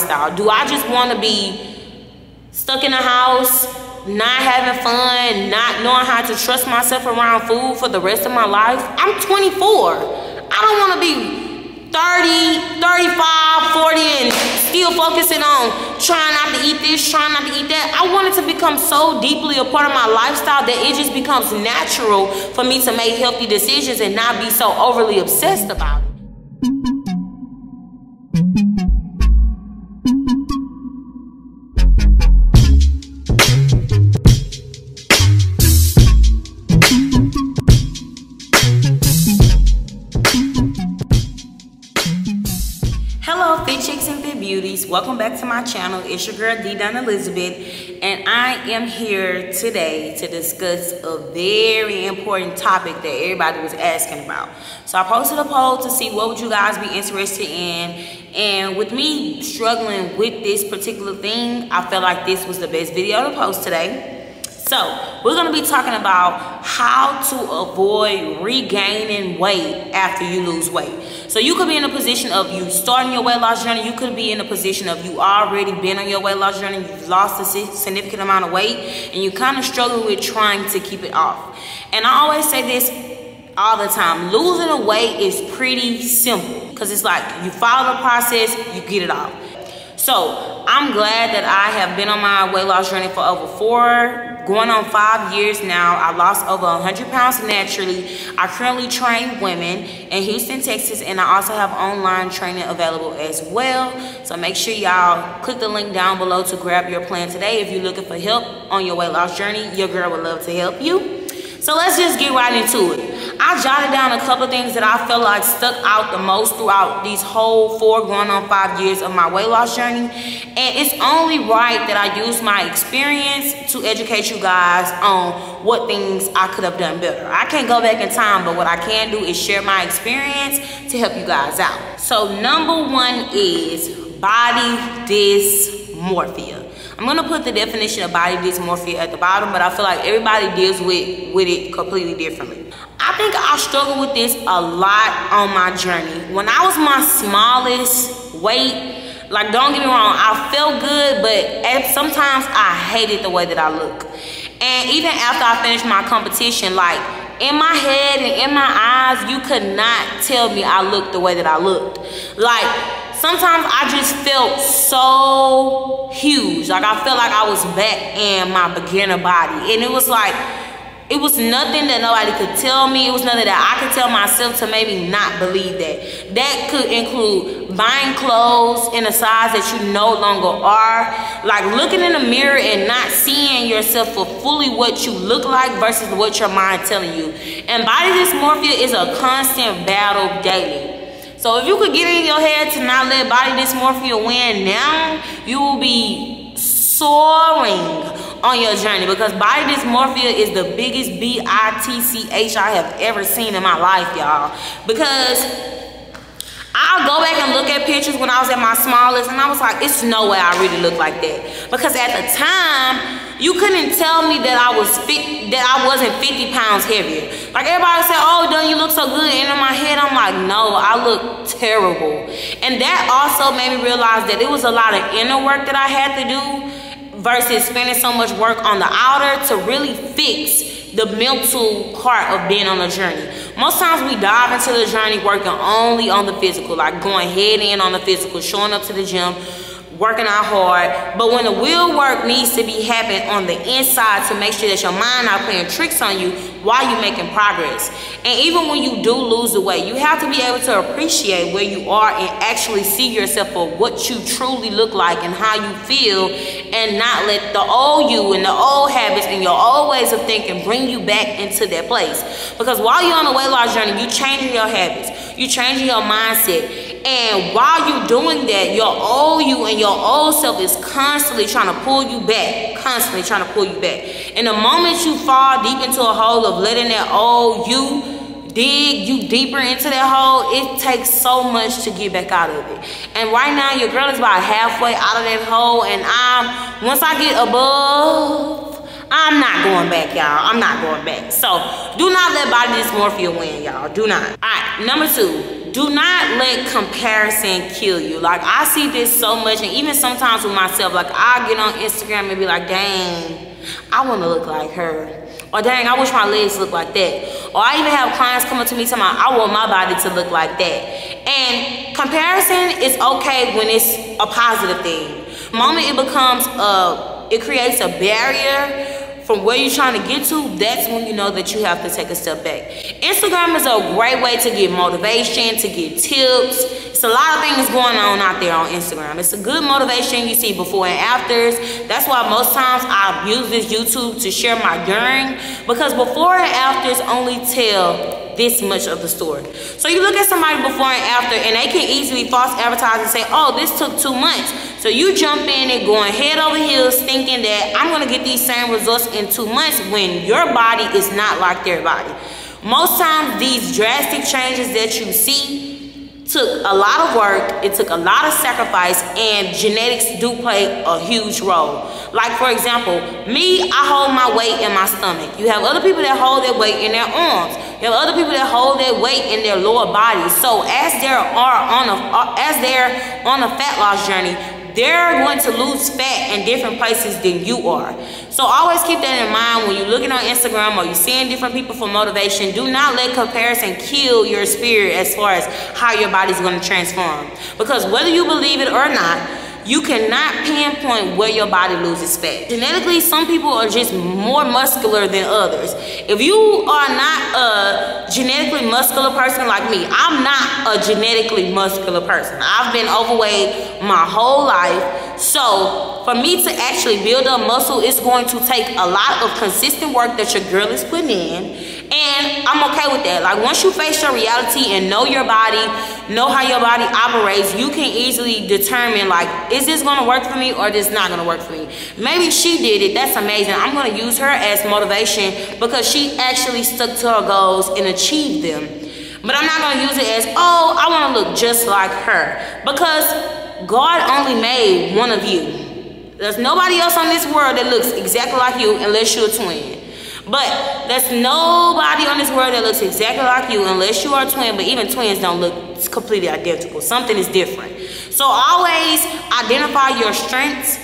lifestyle? Do I just want to be stuck in the house, not having fun, not knowing how to trust myself around food for the rest of my life? I'm 24. I don't want to be 30, 35, 40 and still focusing on trying not to eat this, trying not to eat that. I want it to become so deeply a part of my lifestyle that it just becomes natural for me to make healthy decisions and not be so overly obsessed about it. Hello fit chicks and fit beauties, welcome back to my channel. It's your girl D Dun Elizabeth, and I am here today to discuss a very important topic that everybody was asking about. So I posted a poll to see what would you guys be interested in, and with me struggling with this particular thing, I felt like this was the best video to post today. So we're going to be talking about how to avoid regaining weight after you lose weight. So you could be in a position of you starting your weight loss journey. You could be in a position of you already been on your weight loss journey. You've lost a significant amount of weight and you kind of struggle with trying to keep it off. And I always say this all the time. Losing a weight is pretty simple because it's like you follow the process, you get it off. So I'm glad that I have been on my weight loss journey for over 5 years now. I lost over 100 pounds naturally. I currently train women in Houston, Texas, and I also have online training available as well. So make sure y'all click the link down below to grab your plan today. If you're looking for help on your weight loss journey, your girl would love to help you. So let's just get right into it. I jotted down a couple of things that I felt like stuck out the most throughout these whole 5 years of my weight loss journey. And it's only right that I use my experience to educate you guys on what things I could have done better. I can't go back in time, but what I can do is share my experience to help you guys out. So number one is body dysmorphia. I'm gonna put the definition of body dysmorphia at the bottom, but I feel like everybody deals with it completely differently. I think I struggled with this a lot on my journey. When I was my smallest weight, like don't get me wrong, I felt good, but sometimes I hated the way that I look. And even after I finished my competition, like in my head and in my eyes, you could not tell me I looked the way that I looked. Like sometimes I just felt so huge. Like I felt like I was back in my beginner body. And it was like, it was nothing that nobody could tell me. It was nothing that I could tell myself to maybe not believe that. That could include buying clothes in a size that you no longer are. Like looking in the mirror and not seeing yourself for fully what you look like versus what your mind telling you. And body dysmorphia is a constant battle daily. So if you could get in your head to not let body dysmorphia win now, you will be soaring on your journey, because body dysmorphia is the biggest bitch I have ever seen in my life, y'all. Because I'll go back and look at pictures when I was at my smallest and I was like, it's no way I really look like that. Because at the time, you couldn't tell me that I wasn't 50 pounds heavier. Like everybody said, oh, don't you look so good? And in my head, I'm like, no, I look terrible. And that also made me realize that it was a lot of inner work that I had to do versus spending so much work on the outer to really fix the mental part of being on a journey. Most times we dive into the journey working only on the physical, like going head in on the physical, showing up to the gym, working out hard. But when the real work needs to be happening on the inside to make sure that your mind not playing tricks on you while you're making progress. And even when you do lose the weight, you have to be able to appreciate where you are and actually see yourself for what you truly look like and how you feel, and not let the old you and the old habits and your old ways of thinking bring you back into that place. Because while you're on a weight loss journey, you're changing your habits, you're changing your mindset. And while you're doing that, your old you and your old self is constantly trying to pull you back, constantly trying to pull you back. And the moment you fall deep into a hole of letting that old you dig you deeper into that hole, it takes so much to get back out of it. And right now, your girl is about halfway out of that hole, and once I get above, I'm not going back, y'all. I'm not going back. So do not let body dysmorphia win, y'all. Do not. All right, number 2. do not let comparison kill you. Like, I see this so much, and even sometimes with myself, like, I get on Instagram and be like, dang, I want to look like her. Or dang, I wish my legs looked like that. Or I even have clients come up to me telling me, I want my body to look like that. And comparison is okay when it's a positive thing. The moment it becomes it creates a barrier from where you're trying to get to, that's when you know that you have to take a step back. Instagram is a great way to get motivation, to get tips. It's a lot of things going on out there on Instagram. It's a good motivation. You see before and afters. That's why most times I use this YouTube to share my during, because before and afters only tell this much of the story. So you look at somebody before and after, and they can easily false advertise and say, oh, this took 2 months. So you jump in and going head over heels thinking that I'm gonna get these same results in 2 months when your body is not like their body. Most times these drastic changes that you see took a lot of work, it took a lot of sacrifice, and genetics do play a huge role. Like, for example, me, I hold my weight in my stomach. You have other people that hold their weight in their arms. You have other people that hold their weight in their lower bodies. So as they're on a fat loss journey, they're going to lose fat in different places than you are. So always keep that in mind when you're looking on Instagram or you're seeing different people for motivation. Do not let comparison kill your spirit as far as how your body's going to transform. Because whether you believe it or not, you cannot pinpoint where your body loses fat. Genetically, some people are just more muscular than others. If you are not a genetically muscular person like me, I'm not a genetically muscular person. I've been overweight my whole life. So for me to actually build up muscle, it's going to take a lot of consistent work that your girl is putting in. And I'm okay with that. Like, once you face your reality and know your body, know how your body operates, you can easily determine, like, is this gonna work for me or this not gonna work for me? Maybe she did it, that's amazing. I'm gonna use her as motivation because she actually stuck to her goals and achieved them. But I'm not gonna use it as, oh, I wanna look just like her. Because God only made one of you. There's nobody else on this world that looks exactly like you unless you're a twin. But there's nobody on this world that looks exactly like you unless you are a twin. But even twins don't look completely identical. Something is different. So always identify your strengths.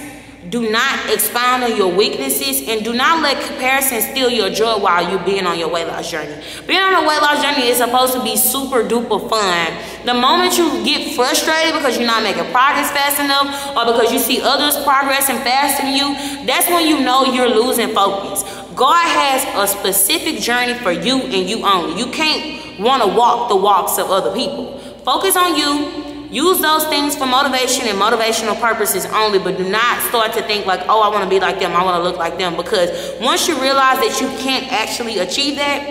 Do not expound on your weaknesses, and do not let comparison steal your joy while you're being on your weight loss journey. Being on a weight loss journey is supposed to be super duper fun. The moment you get frustrated because you're not making progress fast enough, or because you see others progressing faster than you, that's when you know you're losing focus. God has a specific journey for you and you only. You can't want to walk the walks of other people. Focus on you. Use those things for motivation and motivational purposes only, but do not start to think like, oh, I want to be like them, I want to look like them. Because once you realize that you can't actually achieve that,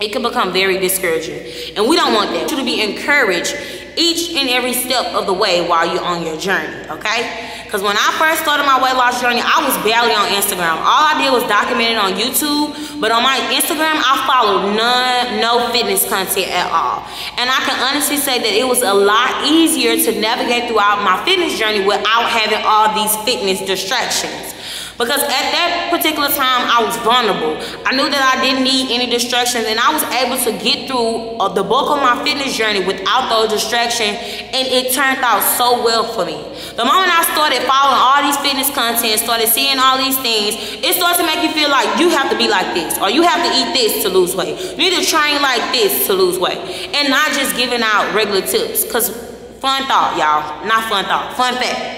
it can become very discouraging. And we don't want that. You to be encouraged each and every step of the way while you're on your journey, okay? Because when I first started my weight loss journey, I was barely on Instagram. All I did was document it on YouTube, but on my Instagram, I followed no fitness content at all. And I can honestly say that it was a lot easier to navigate throughout my fitness journey without having all these fitness distractions. Because at that particular time, I was vulnerable. I knew that I didn't need any distractions, and I was able to get through the bulk of my fitness journey without those distractions, and it turned out so well for me. The moment I started following all these fitness content, started seeing all these things, it starts to make you feel like you have to be like this, or you have to eat this to lose weight. You need to train like this to lose weight, and not just giving out regular tips. Because fun thought, y'all, not fun thought, fun fact.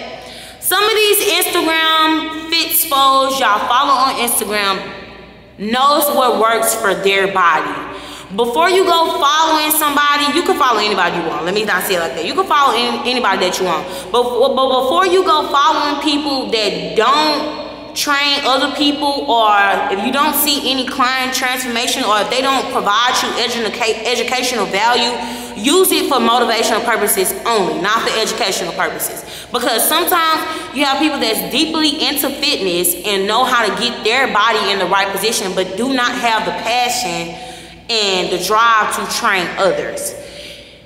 Some of these Instagram fitspos y'all follow on Instagram knows what works for their body. Before you go following somebody, you can follow anybody you want. Let me not say it like that. You can follow anybody that you want. But before you go following people that don't train other people, or if you don't see any client transformation, or if they don't provide you educational value, use it for motivational purposes only, not for educational purposes. Because sometimes you have people that's deeply into fitness and know how to get their body in the right position, but do not have the passion and the drive to train others.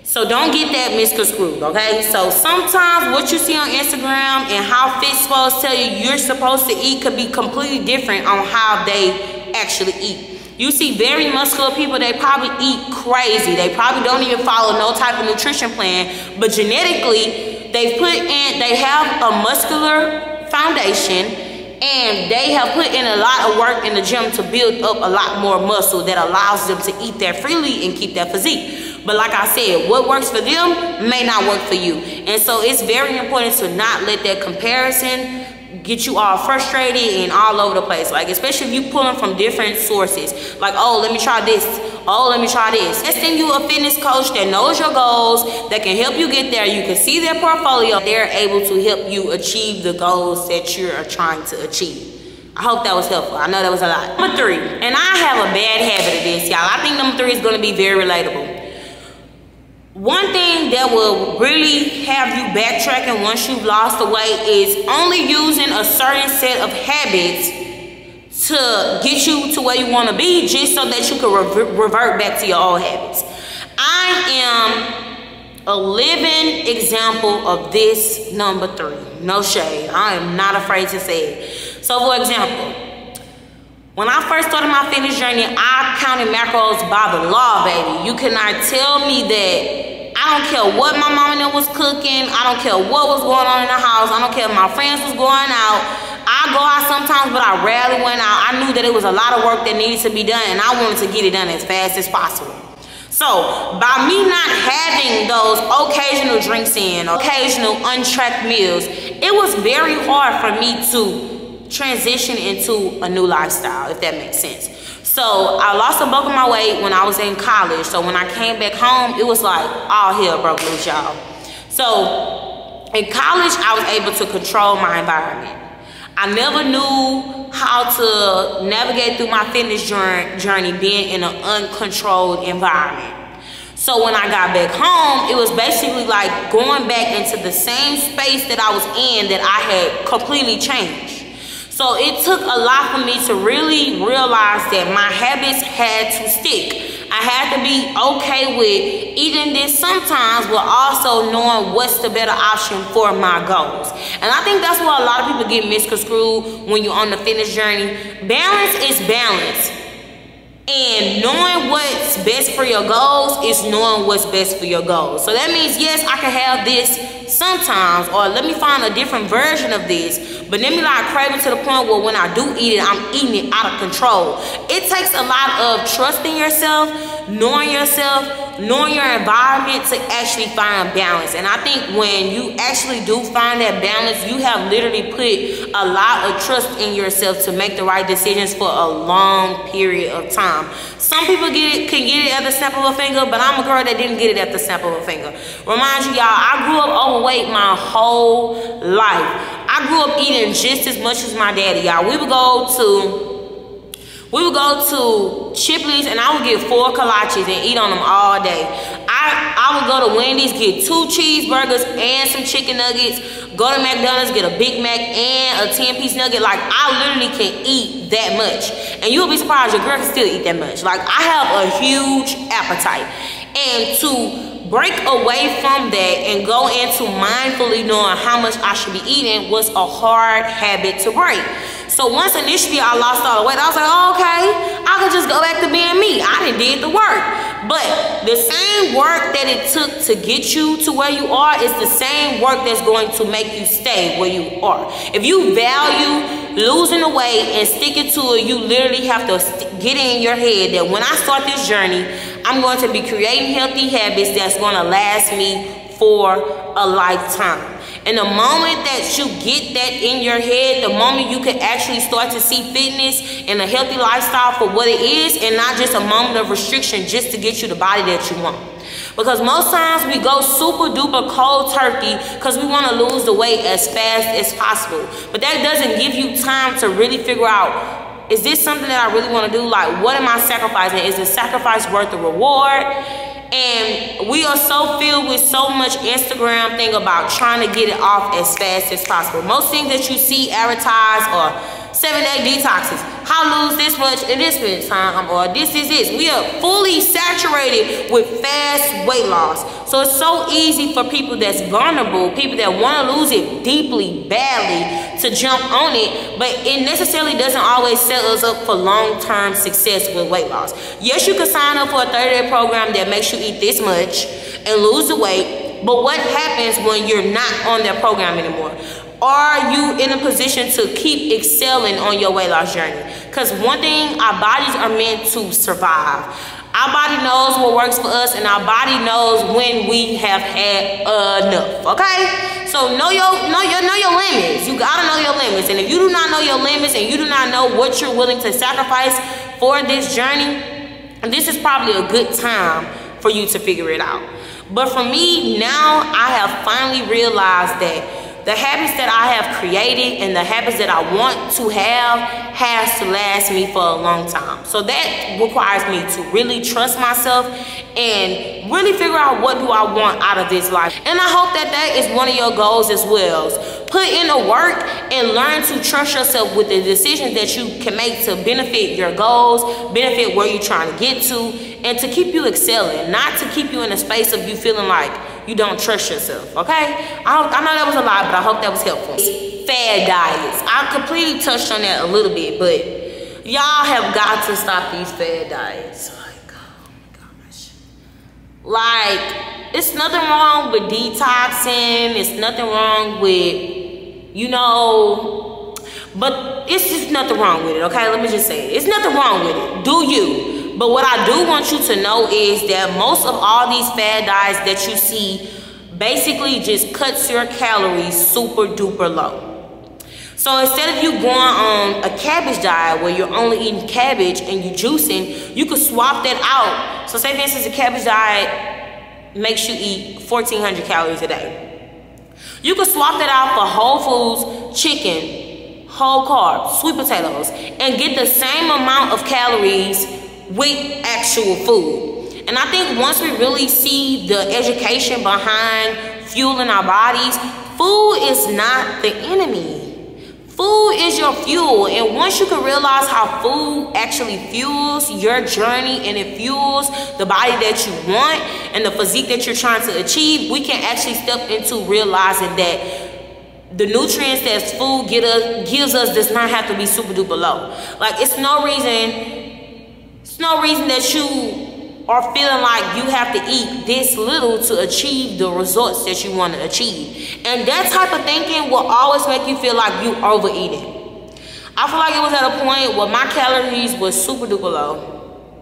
So don't get that misconstrued, okay? So sometimes what you see on Instagram and how fitspos tell you you're supposed to eat could be completely different on how they actually eat. You see very muscular people, they probably eat crazy. They probably don't even follow no type of nutrition plan, but genetically, they have a muscular foundation, and they have put in a lot of work in the gym to build up a lot more muscle that allows them to eat that freely and keep that physique. But like I said, what works for them may not work for you. And so it's very important to not let that comparison get you all frustrated and all over the place. Like, especially if you pulling from different sources. Like, oh, let me try this. Oh, let me try this. Testing you a fitness coach that knows your goals, that can help you get there. You can see their portfolio. They're able to help you achieve the goals that you're trying to achieve. I hope that was helpful. I know that was a lot. Number 3, and I have a bad habit of this, y'all. I think number 3 is going to be very relatable. One thing that will really have you backtracking once you've lost the weight is only using a certain set of habits to get you to where you want to be, just so that you can revert back to your old habits. I am a living example of this number 3. No shade. I am not afraid to say it. So for example, when I first started my fitness journey, I counted macros by the law, baby. You cannot tell me that. I don't care what my mom and them was cooking. I don't care what was going on in the house. I don't care if my friends was going out. I go out sometimes, but I rarely went out. I knew that it was a lot of work that needed to be done, and I wanted to get it done as fast as possible. So by me not having those occasional drinks in, occasional untracked meals, it was very hard for me to transition into a new lifestyle, if that makes sense. So I lost a bulk of my weight when I was in college. So when I came back home, it was like all hell broke loose, y'all. So in college, I was able to control my environment. I never knew how to navigate through my fitness journey being in an uncontrolled environment. So when I got back home, it was basically like going back into the same space that I was in that I had completely changed. So it took a lot for me to really realize that my habits had to stick. I had to be okay with eating this sometimes, but also knowing what's the better option for my goals. And I think that's why a lot of people get misconstrued when you're on the fitness journey. Balance is balance. And knowing what's best for your goals is knowing what's best for your goals. So that means, yes, I can have this sometimes, or let me find a different version of this, but let me not crave it to the point where when I do eat it, I'm eating it out of control. It takes a lot of trusting yourself, knowing your environment to actually find balance. And I think when you actually do find that balance, you have literally put a lot of trust in yourself to make the right decisions for a long period of time. Some people can get it at the snap of a finger, but I'm a girl that didn't get it at the snap of a finger. Remind you, y'all, I grew up overweight my whole life. I grew up eating just as much as my daddy, y'all. We would go to Chipley's and I would get 4 kolaches and eat on them all day. I would go to Wendy's, get 2 cheeseburgers and some chicken nuggets. Go to McDonald's, get a Big Mac and a 10-piece nugget. Like, I literally can eat that much. And you'll be surprised your girl can still eat that much. Like, I have a huge appetite. And to break away from that and go into mindfully knowing how much I should be eating was a hard habit to break. So once initially I lost all the weight, I was like, oh, okay, I could just go back to being me. I done did the work. But the same work that it took to get you to where you are is the same work that's going to make you stay where you are. If you value losing the weight and sticking to it, you literally have to get in your head that when I start this journey, I'm going to be creating healthy habits that's going to last me for a lifetime. And the moment that you get that in your head, the moment you can actually start to see fitness and a healthy lifestyle for what it is, and not just a moment of restriction just to get you the body that you want. Because most times we go super duper cold turkey because we want to lose the weight as fast as possible. But that doesn't give you time to really figure out, is this something that I really want to do? Like, what am I sacrificing? Is the sacrifice worth the reward? And we are so filled with so much Instagram thing about trying to get it off as fast as possible. Most things that you see advertised are 7-day detoxes, how to lose this much in this much time, or this. We are fully saturated with fast weight loss. So it's so easy for people that's vulnerable, people that want to lose it deeply, badly, to jump on it, but it necessarily doesn't always set us up for long-term success with weight loss. Yes, you can sign up for a 30-day program that makes you eat this much and lose the weight, but what happens when you're not on that program anymore? Are you in a position to keep excelling on your weight loss journey? Because one thing, our bodies are meant to survive. Our body knows what works for us, and our body knows when we have had enough, okay? So know your limits. You gotta know your limits. And if you do not know your limits and you do not know what you're willing to sacrifice for this journey, this is probably a good time for you to figure it out. But for me, now I have finally realized that the habits that I have created and the habits that I want to have has to last me for a long time. So that requires me to really trust myself and really figure out what do I want out of this life. And I hope that that is one of your goals as well. Put in the work and learn to trust yourself with the decisions that you can make to benefit your goals, benefit where you're trying to get to, and to keep you excelling, not to keep you in a space of you feeling like you don't trust yourself, okay? I know that was a lot, but I hope that was helpful. Fad diets. I completely touched on that a little bit, but y'all have got to stop these fad diets. Like, oh my gosh. Like, it's nothing wrong with detoxing. It's nothing wrong with, you know, but it's just nothing wrong with it, okay? Let me just say it. It's nothing wrong with it. Do you? But what I do want you to know is that most of all these fad diets that you see basically just cuts your calories super duper low. So instead of you going on a cabbage diet where you're only eating cabbage and you juicing, you could swap that out. So say for instance a cabbage diet makes you eat 1,400 calories a day. You could swap that out for whole foods, chicken, whole carbs, sweet potatoes, and get the same amount of calories with actual food. And I think once we really see the education behind fueling our bodies, food is not the enemy. Food is your fuel. And once you can realize how food actually fuels your journey and it fuels the body that you want and the physique that you're trying to achieve, we can actually step into realizing that the nutrients that food gives us does not have to be super duper low. Like, it's no reason that you are feeling like you have to eat this little to achieve the results that you want to achieve. And that type of thinking will always make you feel like you overeating. I feel like it was at a point where my calories was super duper low.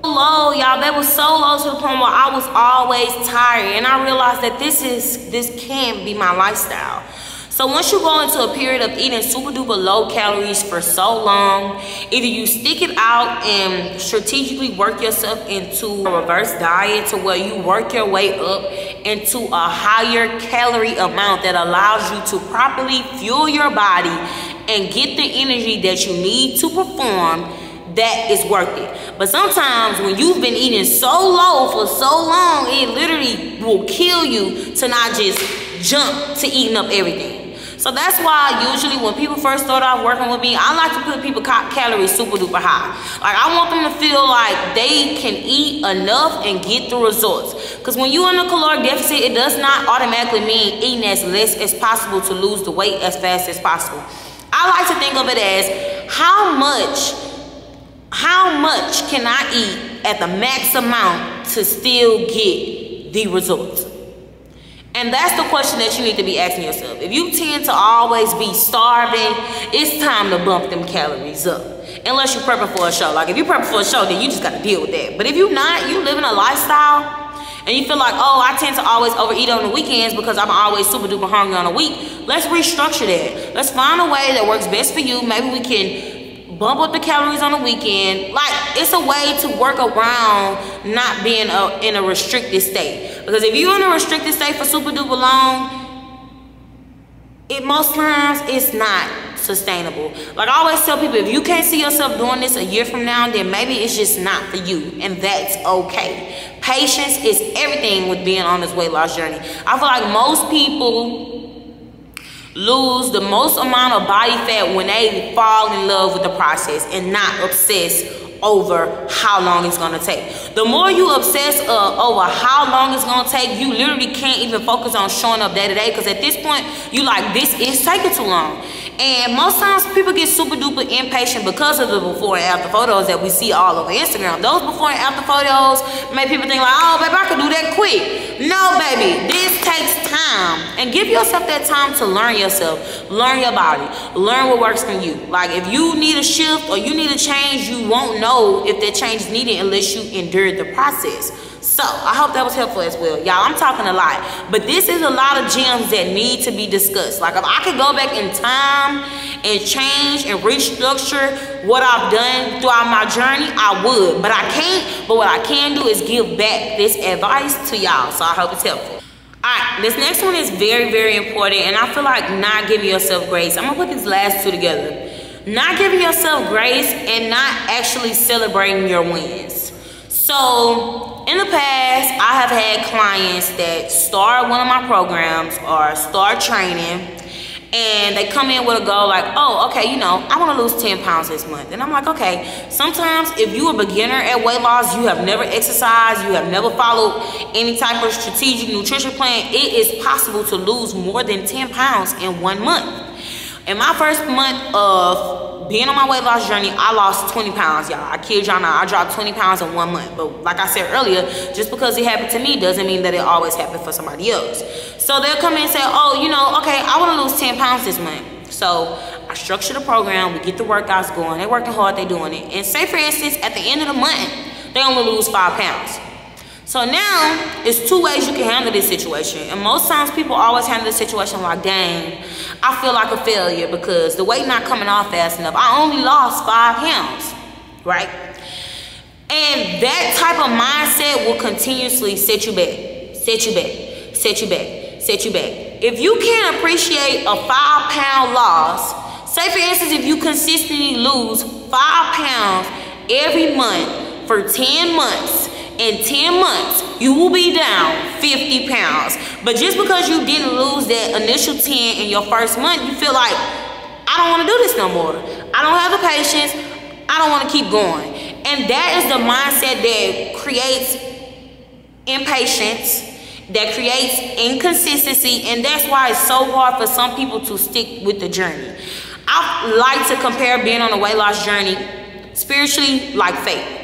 Low, y'all, they was so low to the point where I was always tired. And I realized that this can't be my lifestyle. So once you go into a period of eating super duper low calories for so long, either you stick it out and strategically work yourself into a reverse diet to where you work your way up into a higher calorie amount that allows you to properly fuel your body and get the energy that you need to perform, that is worth it. But sometimes when you've been eating so low for so long, it literally will kill you to not just jump to eating up everything. So that's why usually when people first start off working with me, I like to put people calories super duper high. Like, I want them to feel like they can eat enough and get the results. Because when you're in a caloric deficit, it does not automatically mean eating as less as possible to lose the weight as fast as possible. I like to think of it as how much can I eat at the max amount to still get the results? And that's the question that you need to be asking yourself. If you tend to always be starving, it's time to bump them calories up. Unless you're prepping for a show. Like, if you're prepping for a show, then you just got to deal with that. But if you're not, you living a lifestyle and you feel like, oh, I tend to always overeat on the weekends because I'm always super duper hungry on the week, let's restructure that. Let's find a way that works best for you. Maybe we can bump up the calories on the weekend. Like, it's a way to work around not being in a restricted state. Because if you're in a restricted state for super duper long, most times it's not sustainable. Like, I always tell people, if you can't see yourself doing this a year from now, then maybe it's just not for you, and that's okay. Patience is everything with being on this weight loss journey. I feel like most people lose the most amount of body fat when they fall in love with the process and not obsess over how long it's gonna take. The more you obsess over how long it's gonna take, you literally can't even focus on showing up day to day, because at this point you like, this is taking too long. And most times people get super duper impatient because of the before and after photos that we see all over Instagram. Those before and after photos make people think like, oh baby, I could do that quick. No baby, this takes time. And give yourself that time to learn yourself, learn your body, learn what works for you. Like if you need a shift or you need a change, you won't know if that change is needed unless you endure the process. So I hope that was helpful as well. Y'all, I'm talking a lot, but this is a lot of gems that need to be discussed. Like if I could go back in time and change and restructure what I've done throughout my journey, I would, but I can't. But what I can do is give back this advice to y'all. So I hope it's helpful. All right, this next one is very, very important, and I feel like not giving yourself grace. I'm gonna put these last two together. Not giving yourself grace and not actually celebrating your wins. So in the past, I have had clients that start one of my programs or start training, and they come in with a goal like, oh, okay, you know, I want to lose 10 pounds this month. And I'm like, okay, sometimes if you're a beginner at weight loss, you have never exercised, you have never followed any type of strategic nutrition plan, it is possible to lose more than 10 pounds in 1 month. In my first month of being on my weight loss journey, I lost 20 pounds, y'all. I kid y'all not, I dropped 20 pounds in 1 month. But like I said earlier, just because it happened to me doesn't mean that it always happened for somebody else. So they'll come in and say, oh, you know, okay, I want to lose 10 pounds this month. So I structure the program, we get the workouts going, they're working hard, they're doing it. And say for instance, at the end of the month, they only lose 5 pounds. So now, it's 2 ways you can handle this situation. And most times people always handle this situation like, dang, I feel like a failure because the weight not coming off fast enough. I only lost 5 pounds, right? And that type of mindset will continuously set you back, set you back, set you back, set you back. If you can't appreciate a 5-pound loss, say for instance, if you consistently lose 5 pounds every month for 10 months, in 10 months, you will be down 50 pounds. But just because you didn't lose that initial 10 in your first month, you feel like, I don't want to do this no more. I don't have the patience. I don't want to keep going. And that is the mindset that creates impatience, that creates inconsistency, and that's why it's so hard for some people to stick with the journey. I like to compare being on a weight loss journey spiritually like faith.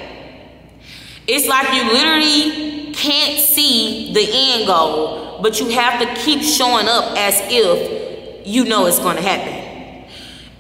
It's like you literally can't see the end goal, but you have to keep showing up as if you know it's going to happen.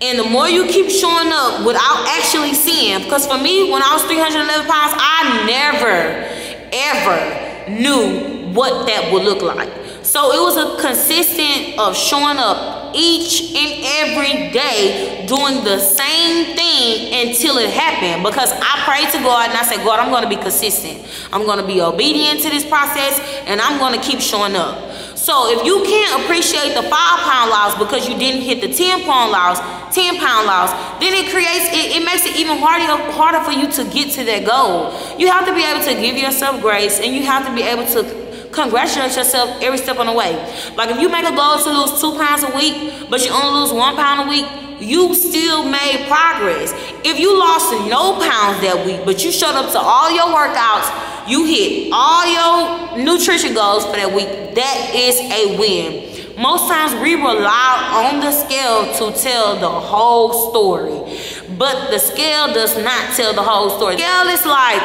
And the more you keep showing up without actually seeing, because for me, when I was 311 pounds, I never, ever knew what that would look like. So it was a consistent of showing up each and every day doing the same thing until it happened, because I prayed to God and I said, God, I'm going to be consistent. I'm going to be obedient to this process, and I'm going to keep showing up. So if you can't appreciate the 5-pound loss because you didn't hit the 10-pound loss, then it makes it even harder for you to get to that goal. You have to be able to give yourself grace, and you have to be able to congratulate yourself every step on the way. Like if you make a goal to lose 2 pounds a week, but you only lose 1 pound a week, you still made progress. If you lost no pounds that week, but you showed up to all your workouts, you hit all your nutrition goals for that week, that is a win. Most times we rely on the scale to tell the whole story, but the scale does not tell the whole story. The scale is like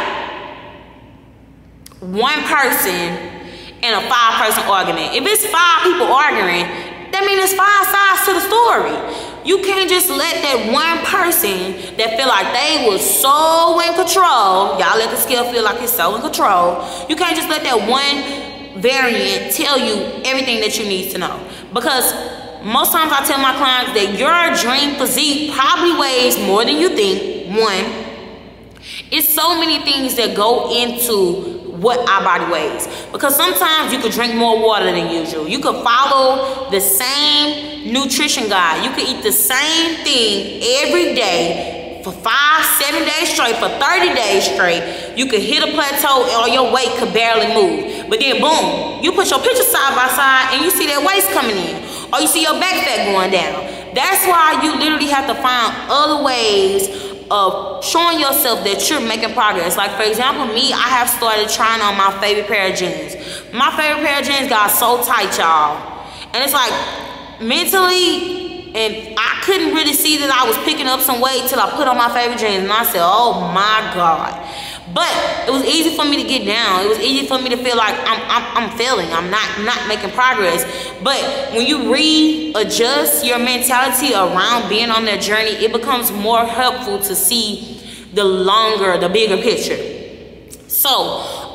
one person in a 5-person argument. If it's 5 people arguing, that means there's 5 sides to the story. You can't just let that one person that feel like they was so in control, y'all let the scale feel like it's so in control, you can't just let that one variant tell you everything that you need to know. Because most times I tell my clients that your dream physique probably weighs more than you think. One, it's so many things that go into what our body weighs, because sometimes you could drink more water than usual, you could follow the same nutrition guide, you could eat the same thing every day for 5-7 days straight, for 30 days straight, you could hit a plateau or your weight could barely move, but then boom, you put your picture side by side and you see that waist coming in. or you see your back fat going down. That's why you literally have to find other ways of showing yourself that you're making progress. Like, for example, me, I have started trying on my favorite pair of jeans. My favorite pair of jeans got so tight, y'all. And it's like, mentally, and I couldn't really see that I was picking up some weight till I put on my favorite jeans. And I said, oh my God. But it was easy for me to get down. It was easy for me to feel like I'm failing. I'm not making progress. But when you readjust your mentality around being on that journey, it becomes more helpful to see the bigger picture. So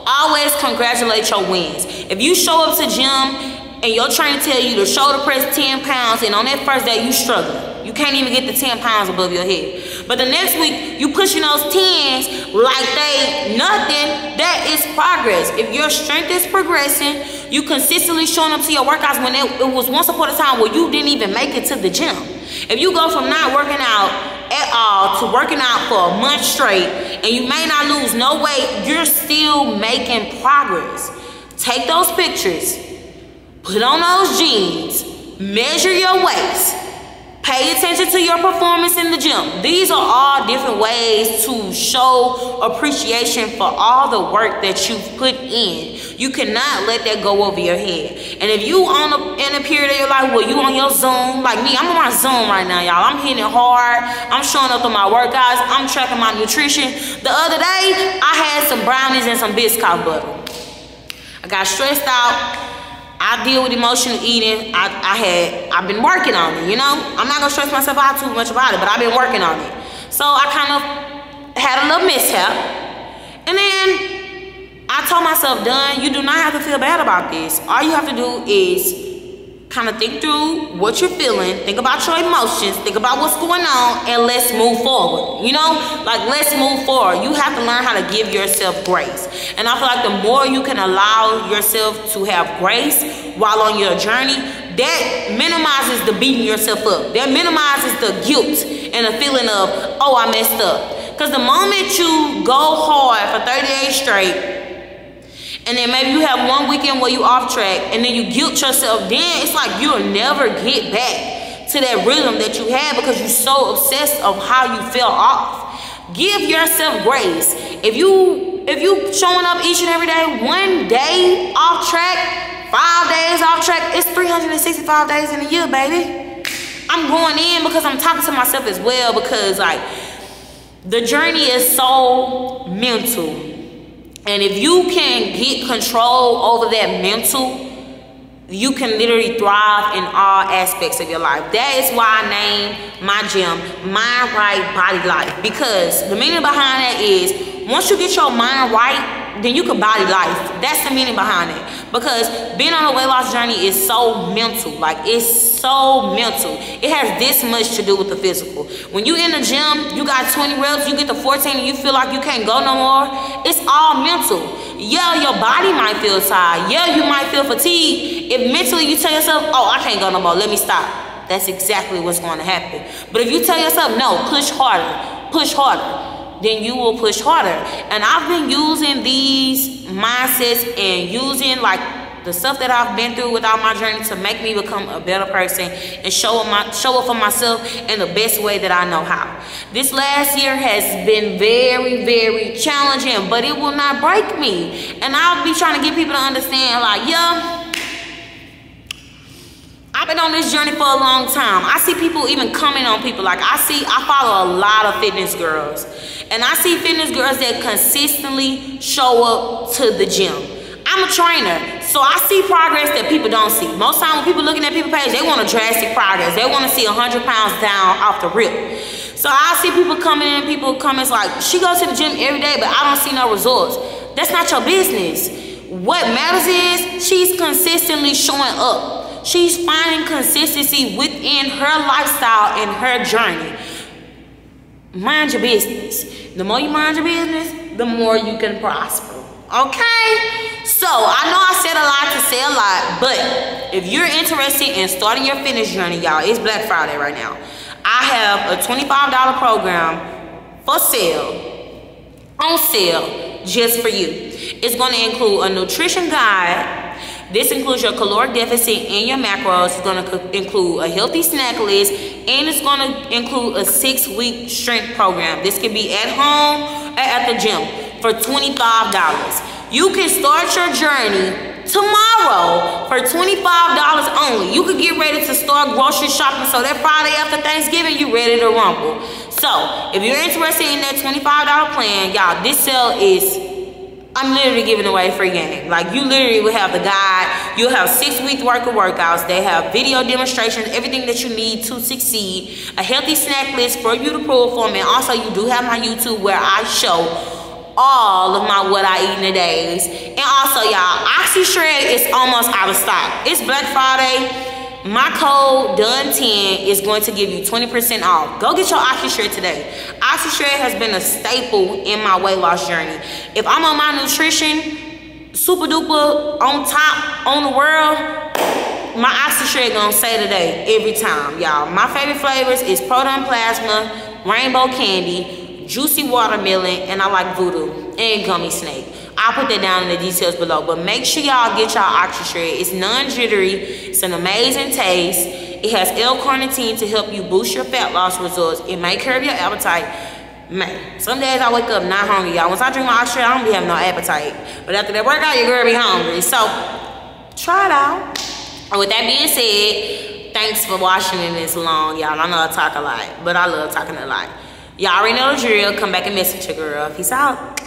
always congratulate your wins. If you show up to gym and your trainer tell you to shoulder press 10 pounds, and on that first day you struggling. You can't even get the 10 pounds above your head. But the next week, you pushing those 10s like they nothing. That is progress. If your strength is progressing, you consistently showing up to your workouts when it was once upon a time where you didn't even make it to the gym. If you go from not working out at all to working out for a month straight, and you may not lose no weight, you're still making progress. Take those pictures, put on those jeans, measure your waist, pay attention to your performance in the gym. These are all different ways to show appreciation for all the work that you've put in. You cannot let that go over your head. And if you in a period of your life where you on your Zoom, like me, I'm on my Zoom right now, y'all. I'm hitting it hard. I'm showing up on my workouts. I'm tracking my nutrition. The other day, I had some brownies and some Biscoff butter. I got stressed out. I deal with emotional eating. I've been working on it, you know? I'm not gonna stress myself out too much about it, but I've been working on it. So I kind of had a little mishap. And then I told myself, done, you do not have to feel bad about this. All you have to do is kind of think through what you're feeling, think about your emotions, think about what's going on, and let's move forward. You know, like, let's move forward. You have to learn how to give yourself grace. And I feel like the more you can allow yourself to have grace while on your journey, that minimizes the beating yourself up. That minimizes the guilt and the feeling of, oh, I messed up. Because the moment you go hard for 30 days straight, and then maybe you have one weekend where you off track, and then you guilt yourself, then it's like you'll never get back to that rhythm that you had because you're so obsessed of how you fell off. Give yourself grace. If you showing up each and every day, one day off track, 5 days off track, it's 365 days in a year, baby. I'm going in because I'm talking to myself as well, because like the journey is so mental. And if you can get control over that mental, you can literally thrive in all aspects of your life. That is why I named my gym Mind Right, Body Life. Because the meaning behind that is, once you get your mind right, then you can body life. That's the meaning behind it. Because being on a weight loss journey is so mental. Like, it's so mental. It has this much to do with the physical. When you in the gym, you got 20 reps, you get to 14, and you feel like you can't go no more. It's all mental. Yeah, your body might feel tired. Yeah, you might feel fatigued. If mentally you tell yourself, oh, I can't go no more, let me stop. That's exactly what's going to happen. But if you tell yourself, no, push harder, then you will push harder. And I've been using these mindsets and using like the stuff that I've been through without my journey to make me become a better person and show up for myself in the best way that I know how. This last year has been very, very challenging, but it will not break me. And I'll be trying to get people to understand, like, yeah, I've been on this journey for a long time. I see people even comment on people. Like, I follow a lot of fitness girls. And I see fitness girls that consistently show up to the gym. I'm a trainer, so I see progress that people don't see. Most time when people looking at people's page, they want a drastic progress. They want to see 100 pounds down off the rip. So I see people coming in, people comments like, she goes to the gym every day, but I don't see no results. That's not your business. What matters is she's consistently showing up. She's finding consistency within her lifestyle and her journey. Mind your business. The more you mind your business, the more you can prosper. Okay? So, I know I said a lot to say a lot, but if you're interested in starting your fitness journey, y'all, it's Black Friday right now. I have a $25 program for sale, on sale, just for you. It's going to include a nutrition guide, This includes your caloric deficit and your macros. It's going to include a healthy snack list, and it's going to include a 6-week strength program. This can be at home or at the gym for $25. You can start your journey tomorrow for $25 only. You can get ready to start grocery shopping, so that Friday after Thanksgiving, you ready to rumble. So if you're interested in that $25 plan, y'all, this sale is, I'm literally giving away free game. Like, you literally will have the guide. You'll have 6 weeks worth of workouts. They have video demonstrations, everything that you need to succeed, a healthy snack list for you to pull from, and also you do have my YouTube where I show all of my what I eat in a days. And also, y'all, Oxyshred is almost out of stock. It's Black Friday. My code DONE10 is going to give you 20% off. Go get your Oxyshred today. Oxyshred has been a staple in my weight loss journey. If I'm on my nutrition super duper on top on the world, my Oxyshred gonna say today every time, y'all. My favorite flavors is Proton Plasma, Rainbow Candy, Juicy Watermelon, and I like Voodoo and Gummy Snake. I'll put that down in the details below, but make sure y'all get y'all Oxyshred. It's non-jittery. It's an amazing taste. It has L-Carnitine to help you boost your fat loss results. It may curb your appetite. Man, some days I wake up not hungry, y'all. Once I drink my Oxyshred, I don't be having no appetite. But after that workout, your girl be hungry. So try it out. And with that being said, thanks for watching in this long, y'all. I know I talk a lot, but I love talking a lot. Y'all already know the drill. Come back and message your girl. Peace out.